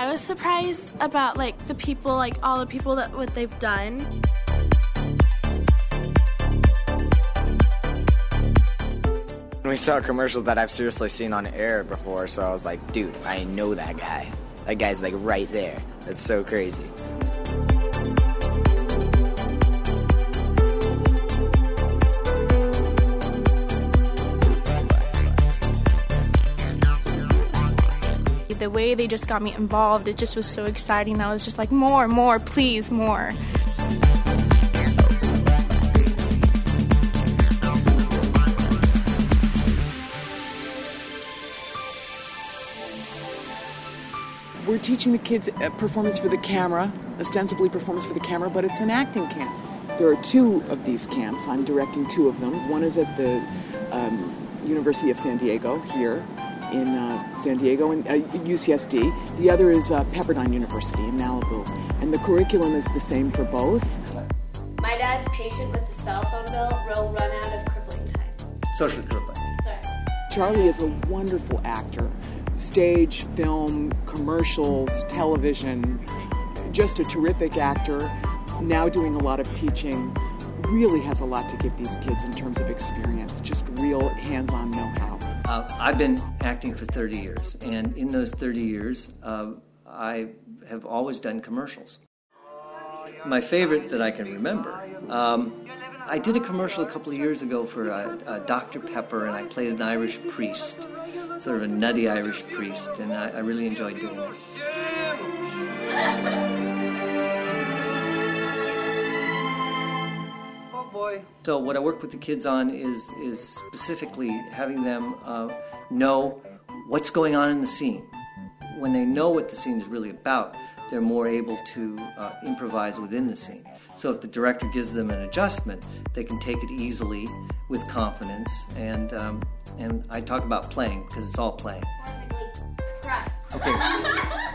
I was surprised about, like, the people, like, all the people that what they've done. We saw a commercial that I've seriously seen on air before, so I was like, dude, I know that guy. That guy's, like, right there. That's so crazy. The way they just got me involved, it just was so exciting. I was just like, more, please, more. We're teaching the kids performance for the camera, ostensibly performance for the camera, but it's an acting camp. There are 2 of these camps. I'm directing 2 of them. One is at the University of San Diego here in San Diego, and UCSD. The other is Pepperdine University in Malibu. And the curriculum is the same for both. My dad's patient with the cell phone bill will run out of crippling time. Social crippling. Sorry. Charlie is a wonderful actor. Stage, film, commercials, television, just a terrific actor, now doing a lot of teaching, really has a lot to give these kids in terms of experience, just real hands-on know-how. I've been acting for 30 years, and in those 30 years, I have always done commercials. My favorite that I can remember, I did a commercial a couple of years ago for Dr. Pepper, and I played an Irish priest, sort of a nutty Irish priest, and I really enjoyed doing that. Oh boy. So what I work with the kids on is specifically having them know what's going on in the scene. When they know what the scene is really about, they're more able to improvise within the scene. So if the director gives them an adjustment, they can take it easily with confidence. And I talk about playing because it's all playing. Okay,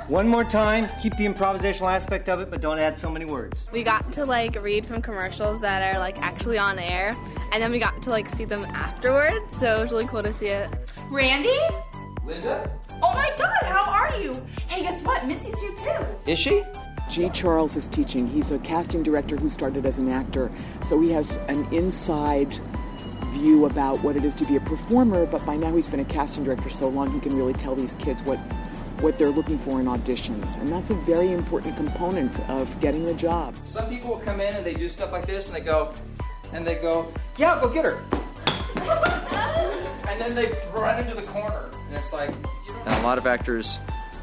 one more time. Keep the improvisational aspect of it, but don't add so many words. We got to read from commercials that are actually on air, and then we got to see them afterwards. So it was really cool to see it. Randy? Linda? Oh my God, how are you? Hey, guess what? Missy's here too. Is she? G. Charles is teaching. He's a casting director who started as an actor, so he has an inside view about what it is to be a performer, but by now he's been a casting director so long he can really tell these kids what they're looking for in auditions, and that's a very important component of getting the job. Some people will come in and they do stuff like this, and they go, yeah, go get her. And then they run into the corner, and it's like... And a lot of actors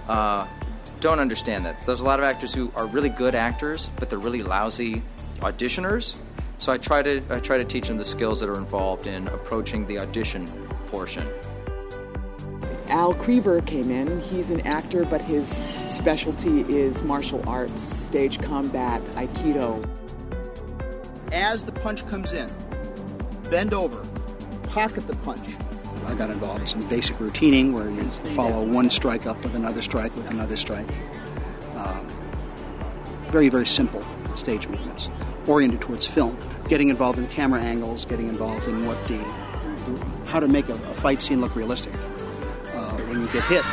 don't understand that. There's a lot of actors who are really good actors, but they're really lousy auditioners. So I try to teach them the skills that are involved in approaching the audition portion. Al Creever came in. He's an actor, but his specialty is martial arts, stage combat, Aikido. As the punch comes in, bend over, pocket the punch. I got involved in some basic routining where you follow one strike up with another strike with another strike. Very, very simple stage movements, oriented towards film. Getting involved in camera angles, getting involved in how to make a fight scene look realistic. When you get hit,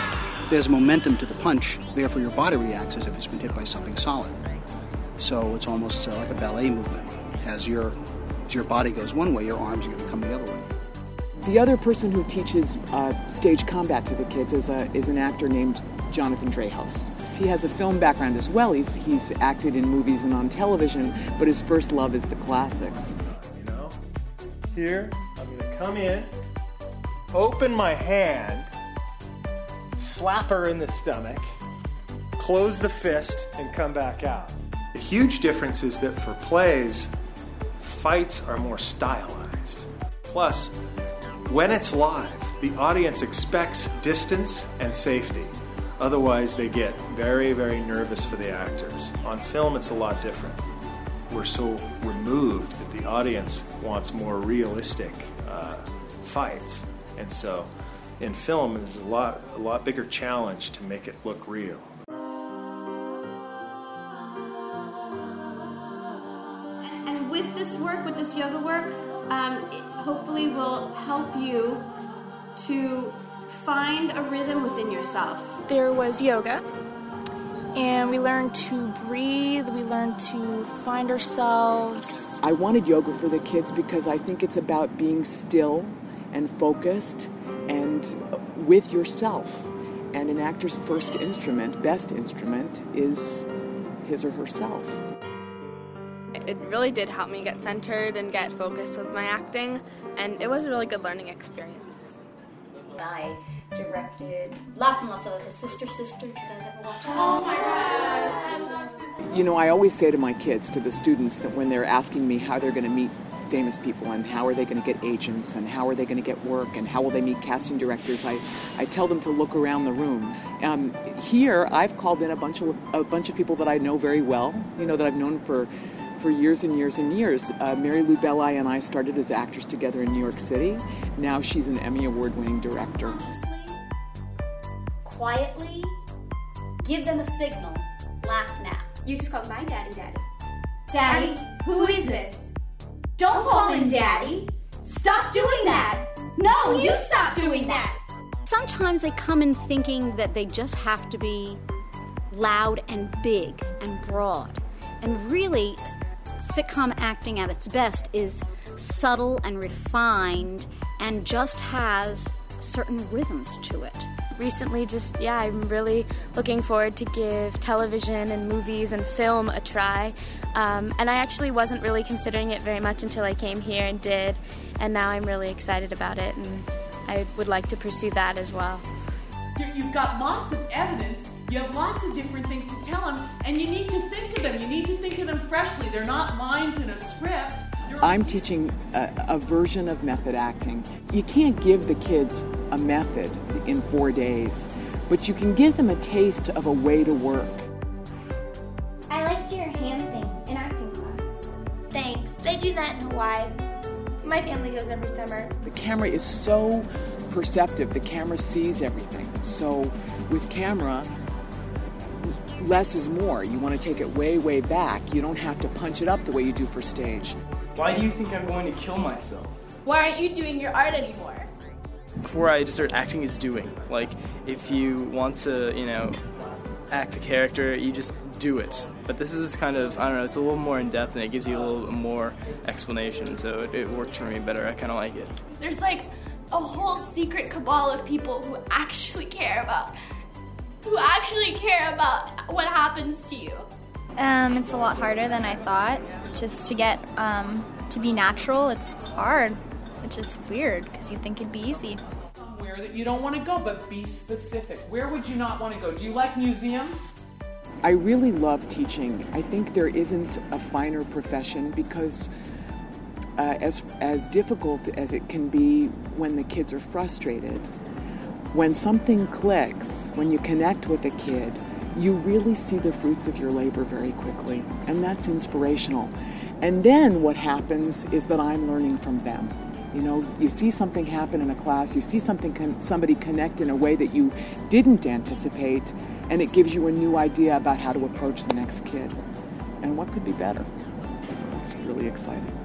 there's momentum to the punch, therefore your body reacts as if it's been hit by something solid. So it's almost like a ballet movement. As your body goes one way, your arms are going to come the other way. The other person who teaches stage combat to the kids is an actor named Jonathan Dreyhaus. He has a film background as well. He's acted in movies and on television, but his first love is the classics. Here, I'm going to come in, open my hand, slap her in the stomach, close the fist, and come back out. The huge difference is that for plays, fights are more stylized. Plus, when it's live, the audience expects distance and safety. Otherwise, they get very, very nervous for the actors. On film, it's a lot different. We're so removed that the audience wants more realistic fights. And so, in film, there's a lot bigger challenge to make it look real. And with this work, with this yoga work, it hopefully will help you to find a rhythm within yourself. There was yoga, and we learn to breathe, we learn to find ourselves. I wanted yoga for the kids because I think it's about being still and focused and with yourself. And an actor's first instrument, best instrument, is his or herself. It really did help me get centered and get focused with my acting, and it was a really good learning experience. I directed lots and lots of those. Sister, did you guys ever watch that? Oh my God. You know, I always say to my kids, to the students, that when they're asking me how they're going to meet famous people and how are they going to get agents and how are they going to get work and how will they meet casting directors, I tell them to look around the room. Here, I've called in a bunch of people that I know very well, you know, that I've known for years and years and years. Mary Lou Belli and I started as actors together in New York City. Now she's an Emmy Award-winning director. Quietly, give them a signal. Laugh now. You just called my daddy. Daddy, who is this? Don't call him Daddy. Stop doing that. No, you stop doing that. Sometimes they come in thinking that they just have to be loud and big and broad. And really, sitcom acting at its best is subtle and refined and just has certain rhythms to it. Recently, I'm really looking forward to give television and movies and film a try. And I actually wasn't really considering it very much until I came here and did. And now I'm really excited about it, and I would like to pursue that as well. You've got lots of evidence. You have lots of different things to tell them, and you need to think of them. You need to think of them freshly. They're not lines in a script. I'm teaching a version of method acting. You can't give the kids a method in 4 days, but you can give them a taste of a way to work. I liked your hand thing in acting class. Thanks. They do that in Hawaii. My family goes every summer. The camera is so perceptive. The camera sees everything. So with camera, less is more. You want to take it way, way back. You don't have to punch it up the way you do for stage. Why do you think I'm going to kill myself? Why aren't you doing your art anymore? Before I just started acting is doing. Like, if you want to, act a character, you just do it. But this is kind of, I don't know, it's a little more in-depth and it gives you a little bit more explanation, so it worked for me better. I kind of like it. There's like a whole secret cabal of people who actually care about what happens to you. It's a lot harder than I thought. Just to get to be natural, it's hard. It's just weird because you think it'd be easy. Somewhere that you don't want to go, but be specific. Where would you not want to go? Do you like museums? I really love teaching. I think there isn't a finer profession because as difficult as it can be when the kids are frustrated, when something clicks, when you connect with a kid, you really see the fruits of your labor very quickly, and that's inspirational. And then what happens is that I'm learning from them. You see something happen in a class, you see somebody connect in a way that you didn't anticipate, and it gives you a new idea about how to approach the next kid. And what could be better? It's really exciting.